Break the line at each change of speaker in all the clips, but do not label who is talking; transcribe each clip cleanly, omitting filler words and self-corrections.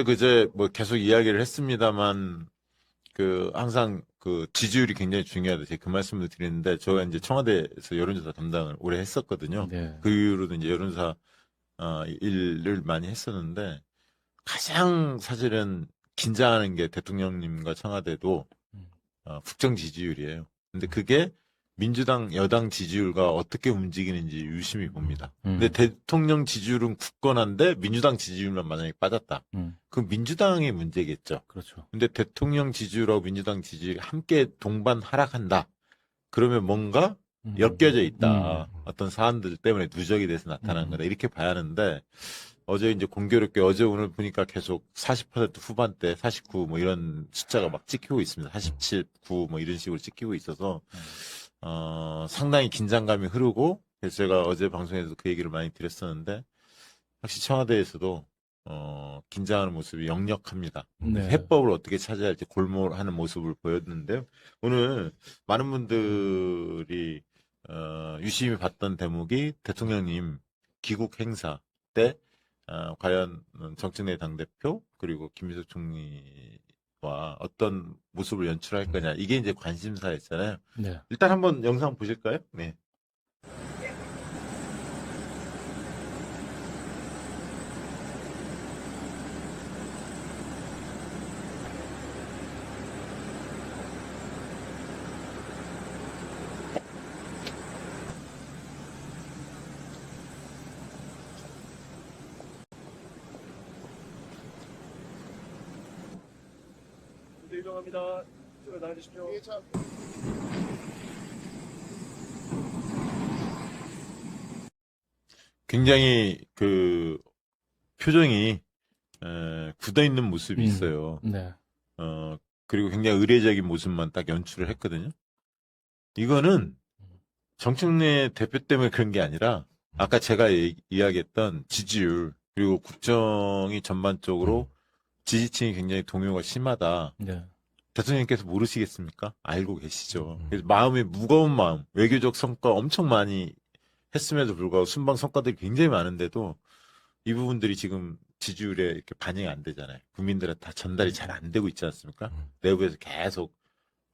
그제 뭐 계속 이야기를 했습니다만 항상 지지율이 굉장히 중요하다. 제가 그 말씀을 드리는데 제가 이제 청와대에서 여론조사 담당을 오래 했었거든요.
네.
그 이후로도 이제 여론조사 일을 많이 했었는데 가장 사실은 긴장하는 게 대통령님과 청와대도 국정 지지율이에요. 근데 그게 민주당 여당 지지율과 어떻게 움직이는지 유심히 봅니다. 근데 대통령 지지율은 굳건한데 민주당 지지율만 만약에 빠졌다. 그럼 민주당의 문제겠죠.
그렇죠.
근데 대통령 지지율하고 민주당 지지율이 함께 동반 하락한다. 그러면 뭔가 엮여져 있다. 어떤 사안들 때문에 누적이 돼서 나타나는 거다. 이렇게 봐야 하는데 어제 이제 공교롭게 어제 오늘 보니까 계속 40% 후반대, 49 뭐 이런 숫자가 막 찍히고 있습니다. 47, 9 뭐 이런 식으로 찍히고 있어서 상당히 긴장감이 흐르고 그래서 제가 어제 방송에서 그 얘기를 많이 드렸었는데 확실히 청와대에서도 긴장하는 모습이 역력합니다.
네.
해법을 어떻게 찾아야 할지 골몰하는 모습을 보였는데요. 오늘 많은 분들이 유심히 봤던 대목이 대통령님 귀국 행사 때 과연 정청래 당대표 그리고 김민석 총리와 어떤 모습을 연출할 거냐 이게 이제 관심사였잖아요.
네.
일단 한번 영상 보실까요? 네.
이동합니다. 이쪽으로 나와주십시오.
굉장히 표정이 굳어 있는 모습이 있어요.
네.
그리고 굉장히 의례적인 모습만 딱 연출을 했거든요. 이거는 정청래 대표 때문에 그런 게 아니라 아까 제가 이야기했던 지지율 그리고 국정이 전반적으로 지지층이 굉장히 동요가 심하다.
네.
대통령께서 모르시겠습니까? 알고 계시죠. 그래서 마음이 무거운 마음, 외교적 성과 엄청 많이 했음에도 불구하고 순방 성과들이 굉장히 많은데도 이 부분들이 지금 지지율에 이렇게 반영이 안 되잖아요. 국민들한테 다 전달이 잘 안 되고 있지 않습니까? 내부에서 계속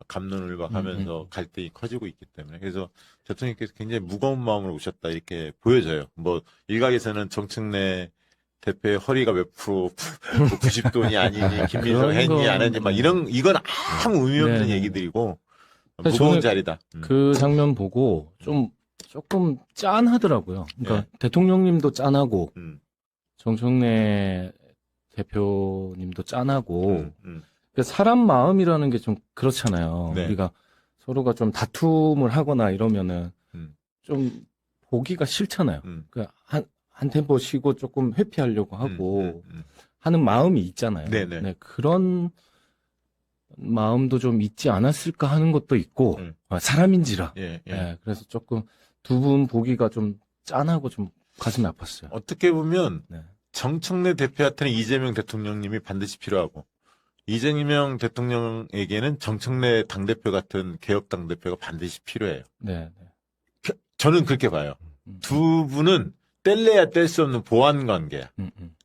갑론을박하면서 갈등이 커지고 있기 때문에 그래서 대통령께서 굉장히 무거운 마음으로 오셨다 이렇게 보여져요. 뭐 일각에서는 정청래 대표의 허리가 몇 프로 90도니 아니니 김민석 했니 안 했니 막 이건 아무 의미 없는
네네.
얘기들이고
그래서
무거운
저는
자리다.
그 장면 보고 조금 짠하더라고요. 그러니까
네.
대통령님도 짠하고
음,
정청래 대표님도 짠하고
음.
그러니까 사람 마음이라는 게 좀 그렇잖아요.
네.
우리가 서로가 좀 다툼을 하거나 이러면은
음.
좀 보기가 싫잖아요.
음.
그러니까 한 템포 쉬고 조금 회피하려고 하고 하는 마음이 있잖아요.
네네.
네, 그런 마음도 좀 있지 않았을까 하는 것도 있고 사람인지라.
예, 예.
네, 그래서 조금 두 분 보기가 좀 짠하고 좀 가슴이 아팠어요.
어떻게 보면
네.
정청래 대표한테는 이재명 대통령님이 반드시 필요하고 이재명 대통령에게는 정청래 당대표 같은 개혁 당대표가 반드시 필요해요.
네, 네.
저는 그렇게 봐요. 두 분은 뗄래야 뗄 수 없는 보완 관계야.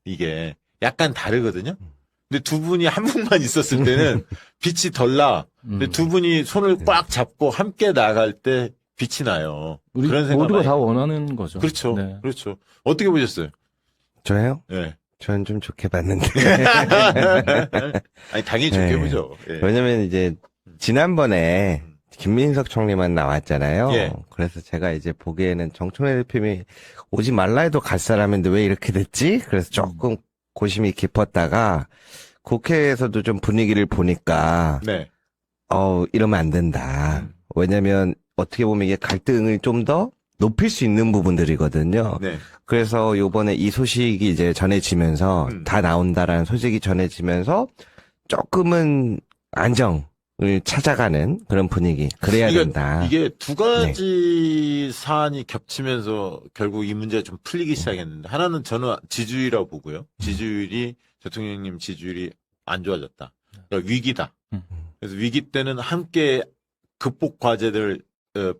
이게 약간 다르거든요. 근데 두 분이 한 분만 있었을 때는 빛이 덜 나. 근데 두 분이 손을 꽉 잡고 함께 나갈 때 빛이 나요.
우리
그런 생각
모두가
많이
다
해요.
원하는 거죠.
그렇죠.
네.
그렇죠. 어떻게 보셨어요?
저요?
예.
저는 좀 좋게 봤는데.
아니, 당연히 좋게
네.
보죠. 예.
왜냐면 이제 지난번에 김민석 총리만 나왔잖아요.
예.
그래서 제가 이제 보기에는 정청래 대표님이 오지 말라 해도 갈 사람인데 왜 이렇게 됐지? 그래서 조금 고심이 깊었다가 국회에서도 좀 분위기를 보니까
네.
이러면 안 된다. 왜냐면 어떻게 보면 이게 갈등을 좀 더 높일 수 있는 부분들이거든요.
네.
그래서 요번에 이 소식이 이제 전해지면서 다 나온다라는 소식이 전해지면서 조금은 안정을 찾아가는 그런 분위기. 그래야 된다.
이게 두 가지 사안이 겹치면서 결국 이 문제가 좀 풀리기 시작했는데 하나는 저는 지지율이라고 보고요. 지지율이 대통령님 지지율이 안 좋아졌다. 그러니까 위기다. 그래서 위기 때는 함께 극복 과제들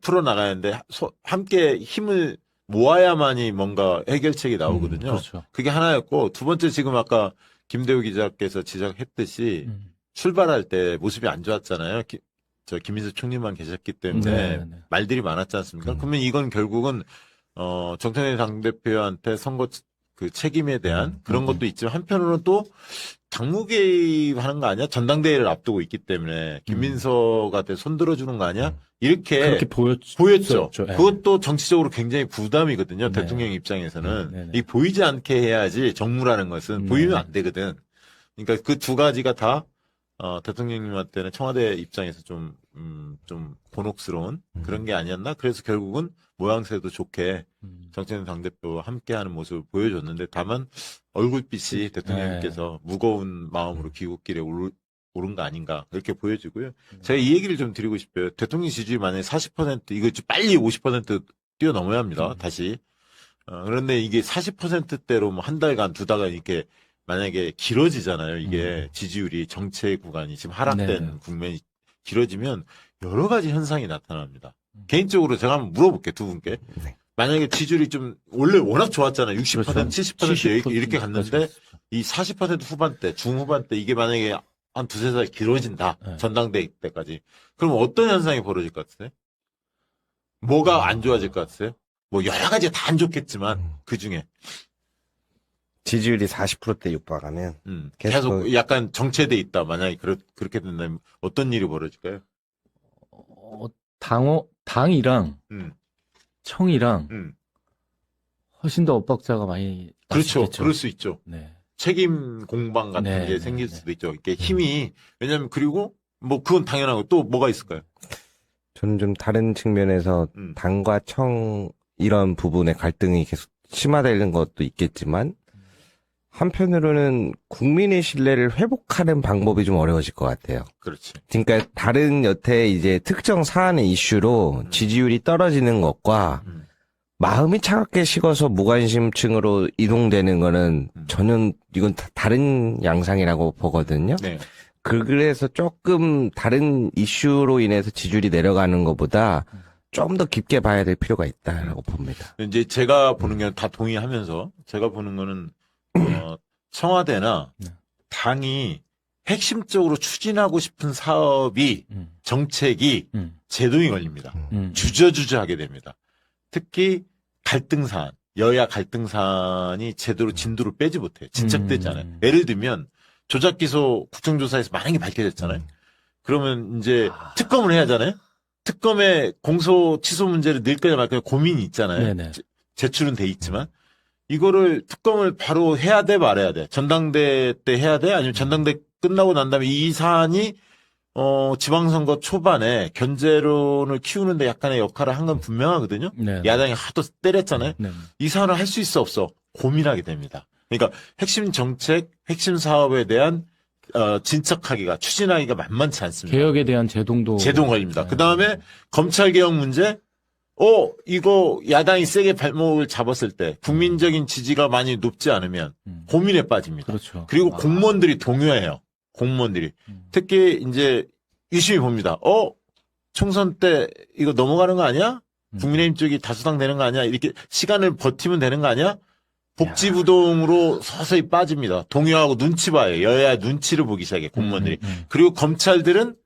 풀어나가야 하는데 함께 힘을 모아야만이 뭔가 해결책이 나오거든요.
그렇죠.
그게 하나였고 두 번째 지금 아까 김대우 기자께서 지적했듯이 출발할 때 모습이 안 좋았잖아요. 김민수 총리만 계셨기 때문에
네, 네.
말들이 많았지 않습니까? 그러면 이건 결국은 정청래 당대표한테 선거 그 책임에 대한 그런 것도 있지만 한편으로는 또 당무 개입하는 거 아니야? 전당대회를 앞두고 있기 때문에 김민석한테 손들어주는 거 아니야? 이렇게
그렇게
보였죠.
예.
그것도 정치적으로 굉장히 부담이거든요.
네.
대통령 입장에서는.
네, 네.
이 보이지 않게 해야지 정무라는 것은 보이면 안 되거든. 그러니까 그 두 가지가 다 대통령님한테는 청와대 입장에서 좀 곤혹스러운 그런 게 아니었나? 그래서 결국은 모양새도 좋게 정청래 당대표와 함께하는 모습을 보여줬는데 다만 얼굴빛이 대통령님께서 무거운 마음으로 귀국길에 오른 거 아닌가 그렇게 보여지고요. 제가 이 얘기를 좀 드리고 싶어요. 대통령 지지율 만약에 40% 이거 좀 빨리 50% 뛰어넘어야 합니다. 다시. 그런데 이게 40%대로 뭐 한 달간 두 달간 이렇게 만약에 길어지잖아요. 이게 지지율이 정체 구간이 지금 하락된
네네.
국면이 길어지면 여러 가지 현상이 나타납니다. 개인적으로 제가 한번 물어볼게요. 두 분께.
네.
만약에 지지율이 좀 원래 워낙 좋았잖아요. 60%,
그렇죠.
70% 이렇게 갔는데
맞아요.
이 40% 후반대, 중후반대 이게 만약에 한 두세 달 길어진다.
네.
전당대회 때까지. 그럼 어떤 현상이 벌어질 것 같으세요? 뭐가 안 좋아질 것 같으세요? 뭐 여러 가지가 다 안 좋겠지만 그 중에
지지율이 40%대 육박하면
계속 약간 정체돼 있다. 만약에 그렇게 된다면 어떤 일이 벌어질까요?
당이랑
음,
청이랑
음.
훨씬 더 엇박자가 많이
그렇죠.
났겠죠.
그럴 수 있죠.
네.
책임 공방 같은
네,
게
네,
생길
네.
수도 있죠. 이게 힘이 왜냐면 그리고 뭐 그건 당연하고 또 뭐가 있을까요?
저는 좀 다른 측면에서 당과 청 이런 부분의 갈등이 계속 심화되는 것도 있겠지만 한편으로는 국민의 신뢰를 회복하는 방법이 좀 어려워질 것 같아요.
그렇지.
그러니까 다른 여태 이제 특정 사안의 이슈로 지지율이 떨어지는 것과 마음이 차갑게 식어서 무관심층으로 이동되는 거는 저는 이건 다른 양상이라고 보거든요.
네.
그래서 조금 다른 이슈로 인해서 지지율이 내려가는 것보다 좀 더 깊게 봐야 될 필요가 있다라고 봅니다.
이제 제가 보는 게 다 동의하면서 제가 보는 거는 청와대나
네.
당이 핵심적으로 추진하고 싶은 사업이 정책이 제동이 걸립니다. 주저주저하게 됩니다. 특히 갈등 사안, 여야 갈등 사안이 제대로 진도를 빼지 못해요. 진척되지 않아요. 예를 들면 조작 기소 국정조사에서 만약에 밝혀졌잖아요. 그러면 이제 특검을 해야 하잖아요. 특검의 공소 취소 문제를 늘 거냐 말 거냐 고민이 있잖아요.
네네.
제출은 돼 있지만 이거를 특검을 바로 해야 돼 말아야 돼. 전당대 때 해야 돼? 아니면 전당대 끝나고 난 다음에 이 사안이 지방선거 초반에 견제론을 키우는데 약간의 역할을 한 건 분명하거든요.
네.
야당이 하도 때렸잖아요.
네.
이 사안을 할 수 있어 없어 고민하게 됩니다. 그러니까 핵심 정책, 핵심 사업에 대한 진척하기가 추진하기가 만만치 않습니다.
개혁에 대한 제동
걸립니다.
네.
그 다음에 검찰 개혁 문제. 이거 야당이 세게 발목을 잡았을 때 국민적인 지지가 많이 높지 않으면 고민에 빠집니다.
그렇죠.
그리고 공무원들이 동요해요. 공무원들이. 특히 이제 유심히 봅니다. 총선 때 이거 넘어가는 거 아니야? 국민의힘 쪽이 다수당 되는 거 아니야? 이렇게 시간을 버티면 되는 거 아니야? 복지부동으로 서서히 빠집니다. 동요하고 눈치 봐요. 여야 눈치를 보기 시작해 공무원들이. 그리고 검찰들은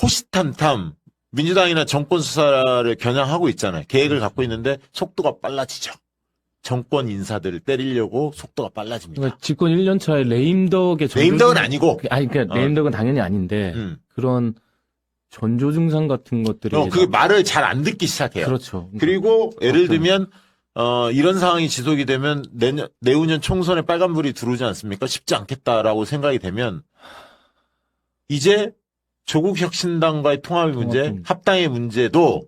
호시탐탐 민주당이나 정권 수사를 겨냥하고 있잖아요. 계획을 갖고 있는데 속도가 빨라지죠. 정권 인사들을 때리려고 속도가 빨라집니다.
그러니까 집권 1년 차에 레임덕의
레임덕은 아니고.
그러니까 레임덕은 당연히 아닌데 그런 전조 증상 같은 것들이
그게 말을 잘 안 듣기 시작해요.
그렇죠.
그리고 예를 들면 이런 상황이 지속이 되면 내후년 총선에 빨간불이 들어오지 않습니까? 쉽지 않겠다라고 생각이 되면 이제 조국혁신당과의 통합의 문제, 합당의 문제도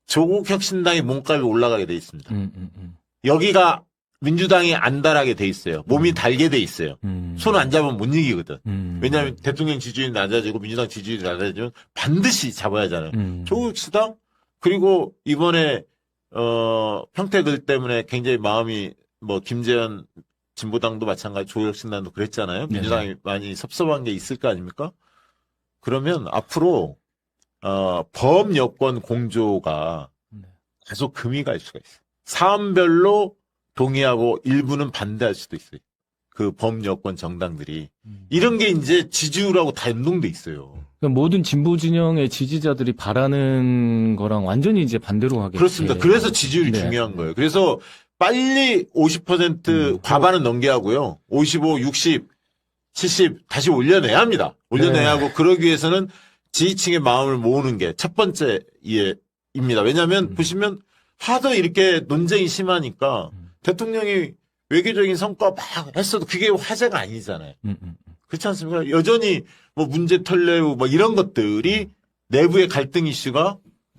조국혁신당의 몸값이 올라가게 돼 있습니다. 여기가 민주당이 안달하게 돼 있어요. 몸이 달게 돼 있어요. 손 안 잡으면 못 이기거든. 왜냐하면 대통령 지지율이 낮아지고 민주당 지지율이 낮아지면 반드시 잡아야 하잖아요. 조국혁신당 그리고 이번에 평택을 때문에 굉장히 마음이 김재현 진보당도 마찬가지 조국혁신당도 그랬잖아요. 민주당이 많이 섭섭한 게 있을 거 아닙니까? 그러면 앞으로 범 여권 공조가 계속 금이 갈 수가 있어요. 사안별로 동의하고 일부는 반대할 수도 있어요. 그 범여권 정당들이. 이런 게 이제 지지율하고 다 연동돼 있어요.
그러니까 모든 진보 진영의 지지자들이 바라는 거랑 완전히 이제 반대로 하게.
그렇습니다. 그래서 지지율이
네.
중요한 거예요. 그래서 빨리 50% 과반은 넘게 하고요. 55, 60, 70 다시 올려내야 합니다. 올려내야 하고 그러기 위해서는 지지층의 마음을 모으는 게 첫 번째 이해입니다. 왜냐하면 보시면 하도 이렇게 논쟁이 심하니까 대통령이 외교적인 성과 막 했어도 그게 화제가 아니잖아요. 그렇지 않습니까? 여전히 뭐 문제 털레우 뭐 이런 것들이 내부의 갈등 이슈가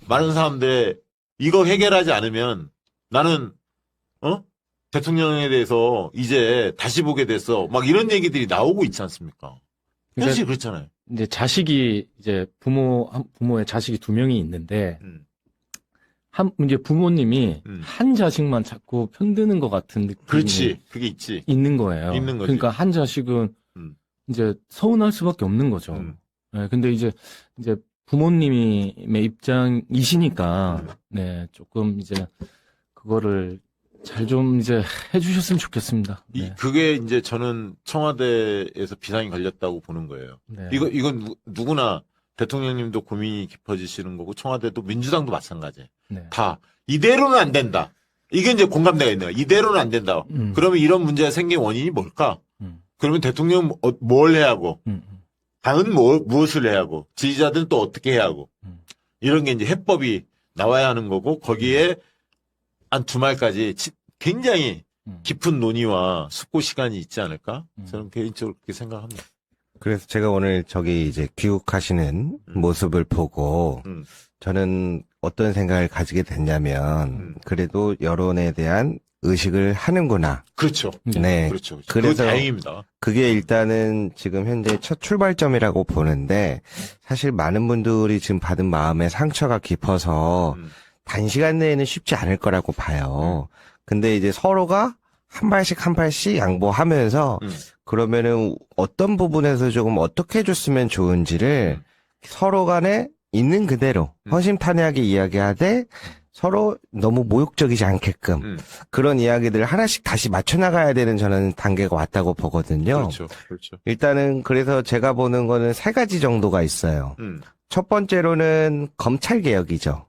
많은 사람들의 이거 해결하지 않으면 나는 대통령에 대해서 이제 다시 보게 돼서 막 이런 얘기들이 나오고 있지 않습니까? 현실이 그렇잖아요.
이제 자식이 이제 부모의 자식이 2명이 있는데 이제 부모님이 한 자식만 자꾸 편드는 것 같은 느낌이
그렇지. 그게 있지.
있는 거예요.
있는 거지.
그러니까 한 자식은 이제 서운할 수밖에 없는 거죠. 네, 근데 이제 부모님의 입장이시니까 네, 조금 이제 그거를 잘 좀 이제 해주셨으면 좋겠습니다. 네.
그게 이제 저는 청와대에서 비상이 걸렸다고 보는 거예요.
네.
이건 누구나 대통령님도 고민이 깊어지시는 거고 청와대도 민주당도 마찬가지예요.
네.
다 이대로는 안 된다. 이게 이제 공감대가 있는 거야. 이대로는 안 된다. 그러면 이런 문제가 생긴 원인이 뭘까? 그러면 대통령 뭘 해야 하고, 당은 무엇을 해야 하고, 지지자들은 또 어떻게 해야 하고, 이런 게 이제 해법이 나와야 하는 거고, 거기에 한 주말까지 굉장히 깊은 논의와 숙고 시간이 있지 않을까? 저는 개인적으로 그렇게 생각합니다.
그래서 제가 오늘 저기 이제 귀국하시는 모습을 보고 저는 어떤 생각을 가지게 됐냐면 그래도 여론에 대한 의식을 하는구나.
그렇죠.
네.
그렇죠.
그래서
다행입니다.
그게 일단은 지금 현재 첫 출발점이라고 보는데 사실 많은 분들이 지금 받은 마음의 상처가 깊어서 단시간 내에는 쉽지 않을 거라고 봐요. 근데 이제 서로가 한 발씩 양보하면서 그러면은 어떤 부분에서 조금 어떻게 해줬으면 좋은지를 서로 간에 있는 그대로 허심탄회하게 이야기하되 서로 너무 모욕적이지 않게끔 그런 이야기들을 하나씩 다시 맞춰나가야 되는 저는 단계가 왔다고 보거든요.
그렇죠. 그렇죠.
일단은 그래서 제가 보는 거는 3가지 정도가 있어요. 첫 번째로는 검찰 개혁이죠.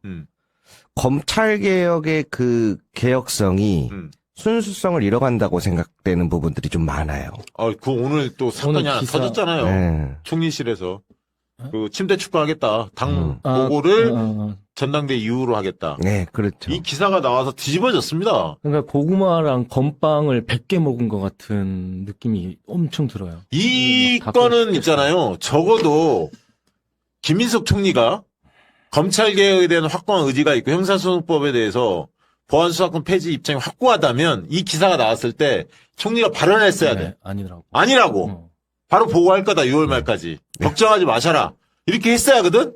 검찰 개혁의 그 개혁성이 순수성을 잃어간다고 생각되는 부분들이 좀 많아요.
그 오늘 또 사건이
오늘
하나
기사-
터졌잖아요.
네.
총리실에서. 그 침대 축구하겠다. 당 보고를 전당대 이후로 하겠다.
네, 그렇죠.
이 기사가 나와서 뒤집어졌습니다.
그러니까 고구마랑 건빵을 100개 먹은 것 같은 느낌이 엄청 들어요.
이
다
건은
끓였겠어요.
있잖아요. 적어도 김민석 총리가 검찰 개혁에 대한 확고한 의지가 있고 형사소송법에 대해서 보안 수사권 폐지 입장이 확고하다면 이 기사가 나왔을 때 총리가 발언했어야 돼.
네, 아니더라고.
아니라고. 바로 보고할 거다 6월 말까지. 걱정하지 마셔라. 이렇게 했어야 하거든.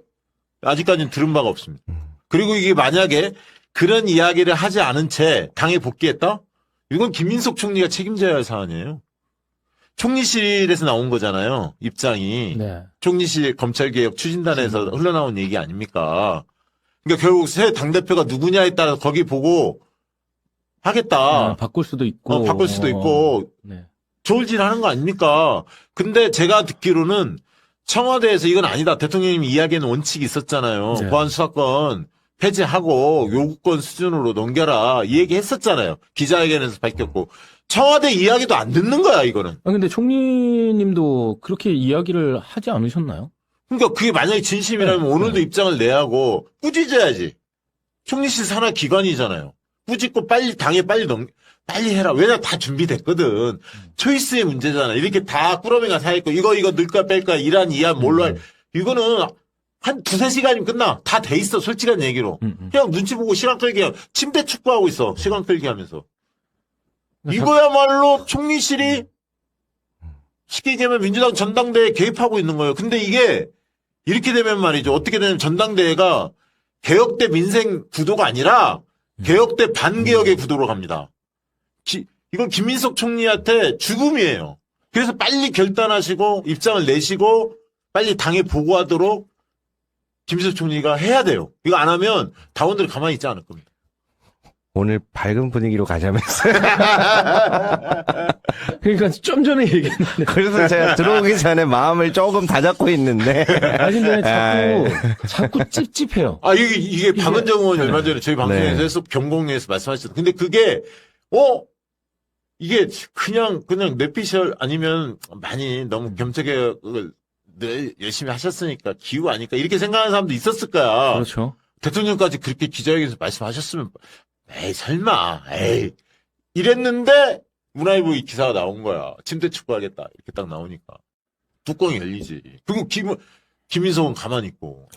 아직까지는 들은 바가 없습니다. 그리고 이게 만약에 그런 이야기를 하지 않은 채 당에 복귀했다? 이건 김민석 총리가 책임져야 할 사안이에요. 총리실에서 나온 거잖아요. 입장이.
네.
총리실 검찰개혁 추진단에서 흘러나온 얘기 아닙니까? 그러니까 결국 새 당대표가 누구냐에 따라서 거기 보고 하겠다.
바꿀 수도 있고.
바꿀 수도 있고
네.
좋을 질 하는 거 아닙니까? 근데 제가 듣기로는 청와대에서 이건 아니다. 대통령님이 이야기하는 원칙이 있었잖아요.
네.
보안 수사권 폐지하고 요구권 수준으로 넘겨라. 이 얘기 했었잖아요. 기자회견에서 밝혔고. 청와대 이야기도 안 듣는 거야, 이거는.
근데 총리님도 그렇게 이야기를 하지 않으셨나요?
그러니까 그게 만약에 진심이라면 오늘도 입장을 내야 하고 꾸짖어야지. 총리실 산하 기관이잖아요. 꾸짖고 당에 빨리 해라. 왜냐 다 준비됐거든. 초이스의 문제잖아. 이렇게 다 꾸러미가 사 있고 이거 넣을까 뺄까 이란 이한 뭘로 할. 이거는 한 2-3시간이면 끝나. 다 돼 있어. 솔직한 얘기로. 그냥 눈치 보고 시간 끌기 하면 침대 축구하고 있어. 시간 끌기 하면서. 이거야말로 총리실이 쉽게 얘기하면 민주당 전당대회에 개입하고 있는 거예요. 근데 이게 이렇게 되면 말이죠. 어떻게 되냐면 전당대회가 개혁대 민생 구도가 아니라 개혁대 반개혁의 구도로 갑니다. 이건 김민석 총리한테 죽음이에요. 그래서 빨리 결단하시고 입장을 내시고 빨리 당에 보고하도록 김민석 총리가 해야 돼요. 이거 안 하면 당원들이 가만히 있지 않을 겁니다.
오늘 밝은 분위기로 가자면서요.
그러니까 좀 전에 얘기했는데.
그래서 제가 들어오기 전에 마음을 조금 다잡고 있는데.
아, 근데 자꾸 찝찝해요.
아, 이게 박은정 의원이 얼마 전에 저희 방송에서
네.
해서 경공에서 말씀하셨어요. 근데 그게, 이게 그냥 뇌피셜 아니면 많이 너무 겸책개혁을 늘 열심히 하셨으니까 기후 아닐까 이렇게 생각하는 사람도 있었을 거야.
그렇죠.
대통령까지 그렇게 기자회견에서 말씀하셨으면 에이 설마 에이 이랬는데 문화일보 이 기사가 나온 거야. 침대 축구하겠다 이렇게 딱 나오니까 뚜껑이 열리지. 그리고 김인석은 가만히 있고.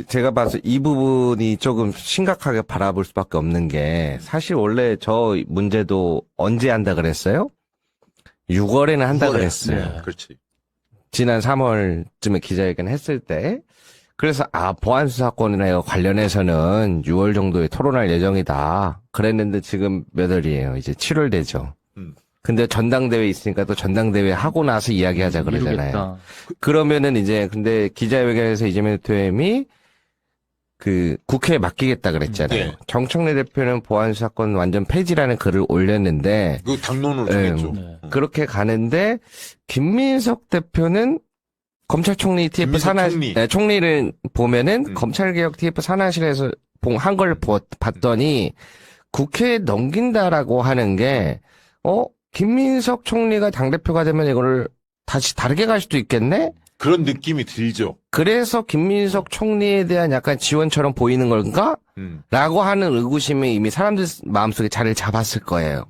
제가 봐서 이 부분이 조금 심각하게 바라볼 수밖에 없는 게, 사실 원래 저 문제도 언제 한다 그랬어요? 6월에는 한다 그랬어요.
네.
그렇지.
지난 3월쯤에 기자회견 했을 때. 그래서, 보안수사권이나 이거 관련해서는 6월 정도에 토론할 예정이다. 그랬는데 지금 몇 월이에요? 이제 7월 되죠. 근데 전당대회 있으니까 또 전당대회 하고 나서 이야기하자 그러잖아요.
이루겠다.
그러면은 이제 근데 기자회견에서 이재명 대통령이 국회에 맡기겠다 그랬잖아요.
네.
정청래 대표는 보안수사권 완전 폐지라는 글을 올렸는데
그 당론으로 정했죠.
네.
그렇게 가는데 김민석 대표는 검찰총리 TF
김민석
산하
총리.
네, 총리를 보면은 검찰개혁 TF 산하실에서 한 걸 봤더니 국회에 넘긴다라고 하는 게 김민석 총리가 당대표가 되면 이거를 다시 다르게 갈 수도 있겠네?
그런 느낌이 들죠.
그래서 김민석 총리에 대한 약간 지원처럼 보이는 걸까? 라고 하는 의구심이 이미 사람들 마음속에 자리를 잡았을 거예요.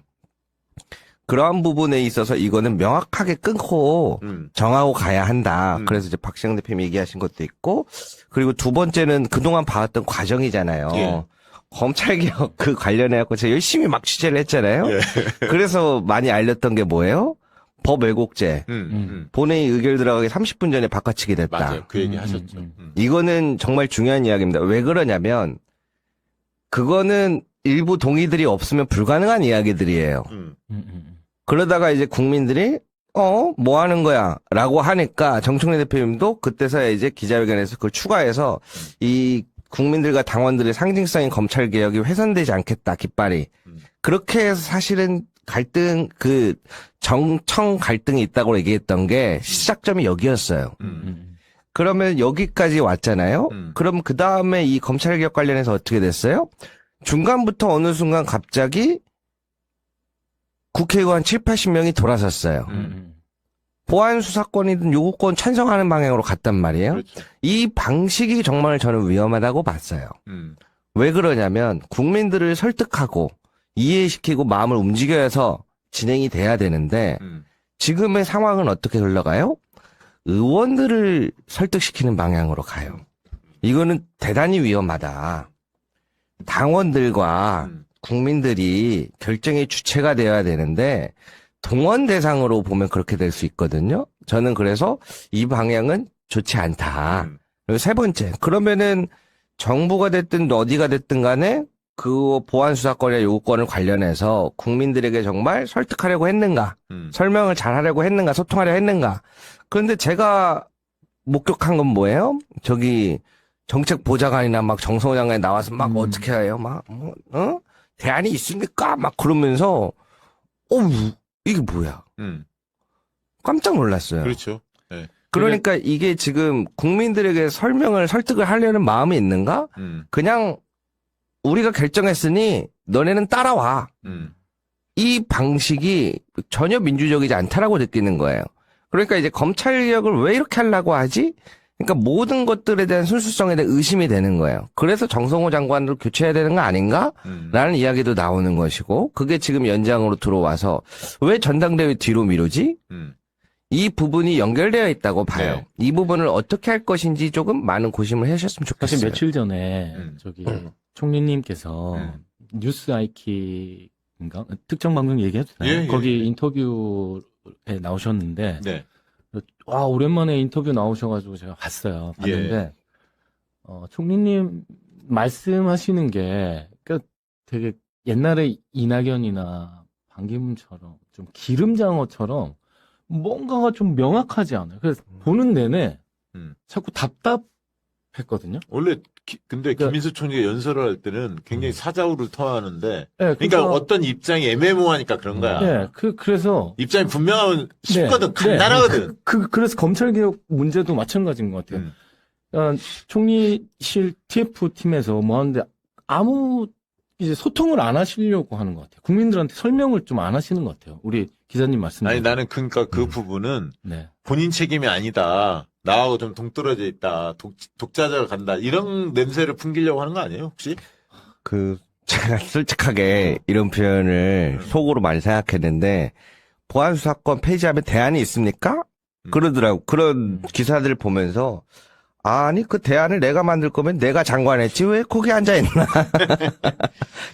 그러한 부분에 있어서 이거는 명확하게 끊고 정하고 가야 한다. 그래서 이제 박시영 대표님이 얘기하신 것도 있고, 그리고 두 번째는 그동안 봐왔던 과정이잖아요.
예.
검찰개혁 관련해갖고 제가 열심히 막 취재를 했잖아요.
예.
그래서 많이 알렸던 게 뭐예요? 법 왜곡죄. 본회의 의결 들어가기 30분 전에 바꿔치기 됐다.
맞아요. 그 얘기 하셨죠.
이거는 정말 중요한 이야기입니다. 왜 그러냐면 그거는 일부 동의들이 없으면 불가능한 이야기들이에요. 그러다가 이제 국민들이 뭐 하는 거야? 라고 하니까 정청래 대표님도 그때서야 이제 기자회견에서 그걸 추가해서 이 국민들과 당원들의 상징성인 검찰개혁이 훼손되지 않겠다, 깃발이. 그렇게 해서 사실은 갈등, 정청 갈등이 있다고 얘기했던 게 시작점이 여기였어요. 그러면 여기까지 왔잖아요? 그럼 그 다음에 이 검찰개혁 관련해서 어떻게 됐어요? 중간부터 어느 순간 갑자기 국회의원 7, 80명이 돌아섰어요. 보안수사권이든 요구권 찬성하는 방향으로 갔단 말이에요.
그렇죠.
이 방식이 정말 저는 위험하다고 봤어요. 왜 그러냐면 국민들을 설득하고 이해시키고 마음을 움직여야 해서 진행이 돼야 되는데 지금의 상황은 어떻게 흘러가요? 의원들을 설득시키는 방향으로 가요. 이거는 대단히 위험하다. 당원들과 국민들이 결정의 주체가 되어야 되는데 동원 대상으로 보면 그렇게 될 수 있거든요. 저는 그래서 이 방향은 좋지 않다. 그리고 세 번째, 그러면은 정부가 됐든 어디가 됐든 간에 그 보안수사권이나 요구권을 관련해서 국민들에게 정말 설득하려고 했는가, 설명을 잘 하려고 했는가, 소통하려고 했는가. 그런데 제가 목격한 건 뭐예요? 정책 보좌관이나 막 정성호 장관이 나와서 막 어떻게 해요? 막, 대안이 있습니까? 막 그러면서, 이게 뭐야? 깜짝 놀랐어요.
그렇죠. 네.
그러니까 이게 지금 국민들에게 설득을 하려는 마음이 있는가? 그냥 우리가 결정했으니 너네는 따라와. 이 방식이 전혀 민주적이지 않다라고 느끼는 거예요. 그러니까 이제 검찰개혁을 왜 이렇게 하려고 하지? 그러니까 모든 것들에 대한 순수성에 대한 의심이 되는 거예요. 그래서 정성호 장관을 교체해야 되는 거 아닌가? 라는 이야기도 나오는 것이고, 그게 지금 연장으로 들어와서 왜 전당대회 뒤로 미루지? 이 부분이 연결되어 있다고 봐요.
네.
이 부분을 어떻게 할 것인지 조금 많은 고심을 해주셨으면 좋겠어요.
사실 며칠 전에 총리님께서 뉴스 아이키인가 특정 방송 얘기해도 되나요?
예,
거기
예.
인터뷰에 나오셨는데
네.
와 오랜만에 인터뷰 나오셔가지고 제가 봤어요. 봤는데 총리님 말씀하시는 게 그러니까 되게 옛날에 이낙연이나 반기문처럼 좀 기름장어처럼 뭔가가 좀 명확하지 않아요. 그래서 보는 내내 자꾸 했거든요.
원래 근데
그러니까-
김민수 총리가 연설을 할 때는 굉장히 사자후를 토하는데
네,
그러니까 어떤 입장이 애매모호하니까 그런 거야.
네, 그래서
입장이 분명하면 쉽거든.
네,
간단하거든.
그래서 검찰개혁 문제도 마찬가지인 것 같아요. 총리실 TF 팀에서 뭐 하는데 아무 이제 소통을 안 하시려고 하는 것 같아요. 국민들한테 설명을 좀 안 하시는 것 같아요. 우리 기자님 말씀대로.
아니 나는 그러니까 그 부분은
네.
본인 책임이 아니다. 나하고 좀 동떨어져 있다. 독자적으로 간다. 이런 냄새를 풍기려고 하는 거 아니에요, 혹시?
제가 솔직하게 이런 표현을 속으로 많이 생각했는데, 보안수사권 폐지하면 대안이 있습니까? 그러더라고. 그런 기사들을 보면서, 아니, 그 대안을 내가 만들 거면 내가 장관했지, 왜 거기 앉아있나.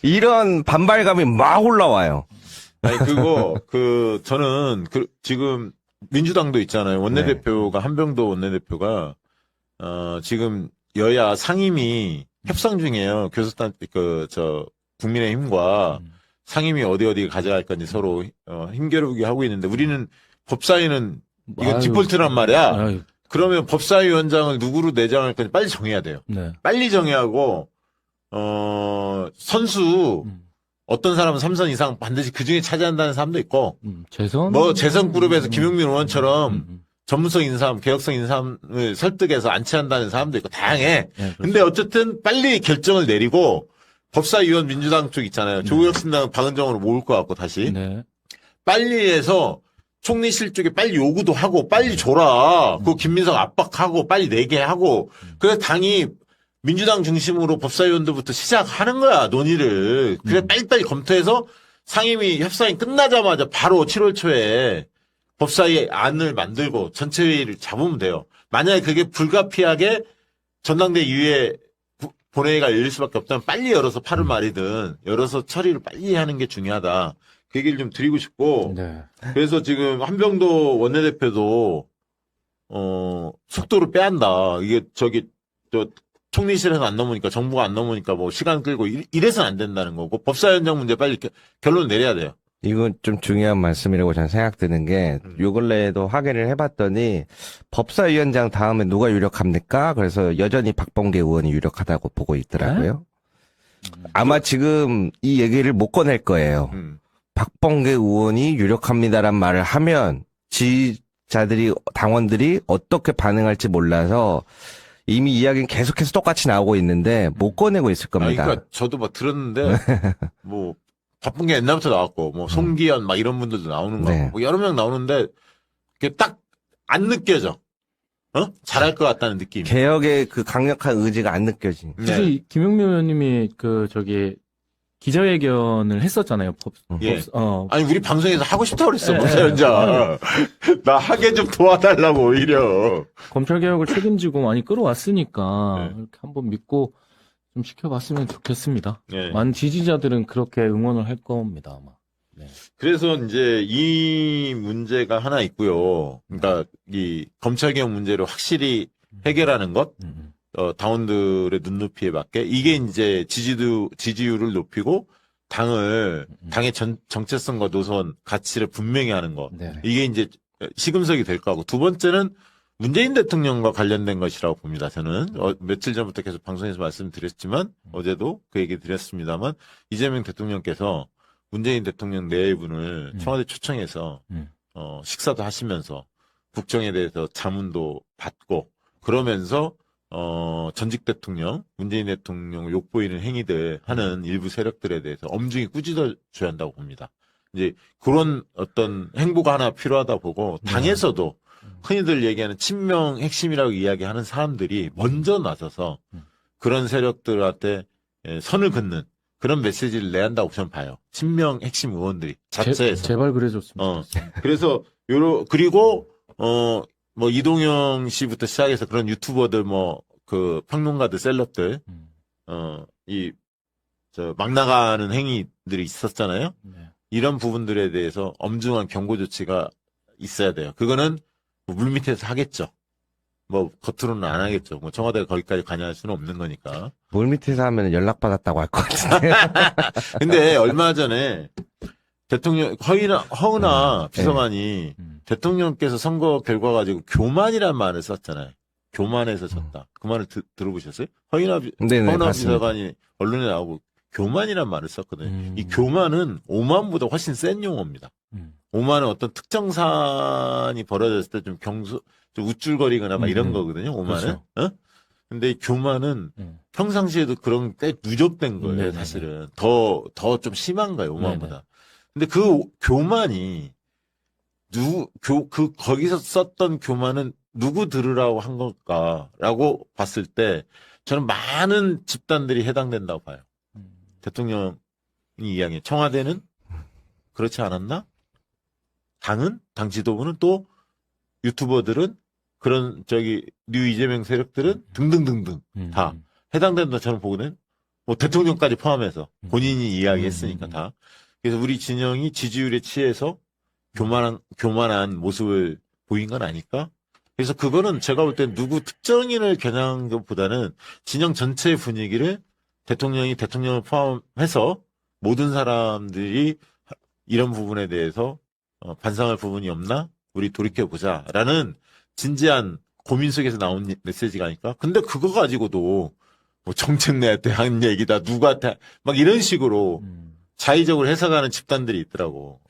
이런 반발감이 막 올라와요.
아니, 저는, 지금, 민주당도 있잖아요. 원내대표가, 한병도 원내대표가, 지금 여야 상임위 협상 중이에요. 교섭단, 국민의힘과 상임위 어디 가져갈 건지 서로, 힘겨루기 하고 있는데, 우리는 법사위는, 이건
아유,
디폴트란 말이야.
아유,
그러면 법사위원장을 누구로 내정할 건지 빨리 정해야 돼요.
네.
빨리 정해야 하고, 선수, 어떤 사람은 3선 이상 반드시 그 중에 차지한다는 사람도 있고, 재선 그룹에서 김용민 의원처럼 전문성 인사함, 개혁성 인사함을 설득해서 안치한다는 사람도 있고, 다양해.
네,
근데 어쨌든 빨리 결정을 내리고, 법사위원 민주당 쪽 있잖아요. 조국혁신당 박은정으로 모을 것 같고, 다시.
네.
빨리 해서 총리실 쪽에 빨리 요구도 하고, 빨리 줘라. 그 김민석 압박하고, 빨리 내게 하고, 그래서 당이 민주당 중심으로 법사위원들부터 시작하는 거야, 논의를. 그래, 빨리빨리 검토해서 상임위 협상이 끝나자마자 바로 7월 초에 법사위 안을 만들고 전체 회의를 잡으면 돼요. 만약에 그게 불가피하게 전당대 이후에 본회의가 열릴 수밖에 없다면 빨리 열어서 8월 말이든 열어서 처리를 빨리 하는 게 중요하다. 그 얘기를 좀 드리고 싶고.
네.
그래서 지금 한병도 원내대표도, 속도를 빼한다. 이게 총리실에서 안 넘으니까, 정부가 안 넘으니까 뭐 시간 끌고 이래서는 안 된다는 거고, 법사위원장 문제 빨리 결론 내려야 돼요.
이건 좀 중요한 말씀이라고 저는 생각드는 게, 요 근래에도 확인을 해봤더니, 법사위원장 다음에 누가 유력합니까? 그래서 여전히 박범계 의원이 유력하다고 보고 있더라고요. 아마 지금 이 얘기를 못 꺼낼 거예요. 박범계 의원이 유력합니다란 말을 하면, 지지자들이, 당원들이 어떻게 반응할지 몰라서, 이미 이야기는 계속해서 똑같이 나오고 있는데 못 꺼내고 있을 겁니다.
그러니까 저도 막 들었는데 뭐 바쁜 게 옛날부터 나왔고 뭐 송기현 막 이런 분들도 나오는 거
네.
뭐 여러 명 나오는데 그게 딱 안 느껴져. 잘할 것 같다는 느낌.
개혁의 그 강력한 의지가 안 느껴지.
사실 김용민 의원님이 기자회견을 했었잖아요.
예. 아니 우리 방송에서 하고 싶다고 그랬어.
예,
법사위원장. 나 하게 좀 도와달라고 오히려.
검찰 개혁을 책임지고 많이 끌어왔으니까
네.
이렇게 한번 믿고 좀 시켜봤으면 좋겠습니다.
예.
많은 지지자들은 그렇게 응원을 할 겁니다, 아마.
그래서 이제 이 문제가 하나 있고요. 그러니까 이 검찰개혁 문제를 확실히 해결하는 것, 당원들의 눈높이에 맞게 이게 이제 지지율을 높이고 당의 정체성과 노선, 가치를 분명히 하는 것.
네.
이게 이제 시금석이 될 거고 두 번째는 문재인 대통령과 관련된 것이라고 봅니다. 저는 며칠 전부터 계속 방송에서 말씀드렸지만 어제도 그 얘기 드렸습니다만 이재명 대통령께서 문재인 대통령 내외분을 청와대 초청해서 식사도 하시면서 국정에 대해서 자문도 받고 그러면서 전직 대통령, 문재인 대통령을 욕보이는 행위들 하는 일부 세력들에 대해서 엄중히 꾸짖어줘야 한다고 봅니다. 이제 그런 어떤 행보가 하나 필요하다 보고 당에서도 흔히들 얘기하는 친명 핵심이라고 이야기하는 사람들이 먼저 나서서 그런 세력들한테 선을 긋는 그런 메시지를 내야 한다고 저는 봐요. 친명 핵심 의원들이 자체에서.
제발 그래줬으면 좋겠습니다.
그래서 그리고 뭐 이동영 씨부터 시작해서 그런 유튜버들 그 평론가들 셀럽들 막 나가는 행위들이 있었잖아요.
네.
이런 부분들에 대해서 엄중한 경고 조치가 있어야 돼요. 그거는 뭐 물밑에서 하겠죠. 뭐 겉으로는 안 하겠죠. 뭐 청와대가 거기까지 관여할 수는 없는 거니까.
물밑에서 하면 연락받았다고 할 것 같은데.
근데 얼마 전에 대통령 허은하 비서관이 대통령께서 선거 결과 가지고 교만이라는 말을 썼잖아요. 교만해서 졌다. 그 말을 들어보셨어요? 허인하
네네, 봤습니다.
비서관이 언론에 나오고 교만이란 말을 썼거든요. 이 교만은 오만보다 훨씬 센 용어입니다. 오만은 어떤 특정 사안이 벌어졌을 때 좀 좀 우쭐거리거나 막 이런 거거든요. 오만은.
그렇죠.
근데 교만은 평상시에도 그런 때 누적된 거예요.
네네네.
사실은 더 좀 심한 거예요. 오만보다. 근데 그 교만이 거기서 썼던 교만은 누구 들으라고 한 걸까라고 봤을 때 저는 많은 집단들이 해당된다고 봐요. 대통령이 이야기해. 청와대는 그렇지 않았나? 당 지도부는 또 유튜버들은 그런 뉴 이재명 세력들은 등등등등 다 해당된다 저는 보거든요. 뭐 대통령까지 포함해서 본인이 이야기했으니까 다. 그래서 우리 진영이 지지율에 취해서 교만한 모습을 보인 건 아닐까? 그래서 그거는 제가 볼 때 누구 특정인을 겨냥한 것보다는 진영 전체의 분위기를 대통령을 포함해서 모든 사람들이 이런 부분에 대해서 반성할 부분이 없나? 우리 돌이켜보자라는 진지한 고민 속에서 나온 메시지가 아닐까? 근데 그거 가지고도 뭐 정책 내한테 한 얘기다, 누구한테 막 이런 식으로 자의적으로 해석하는 집단들이 있더라고.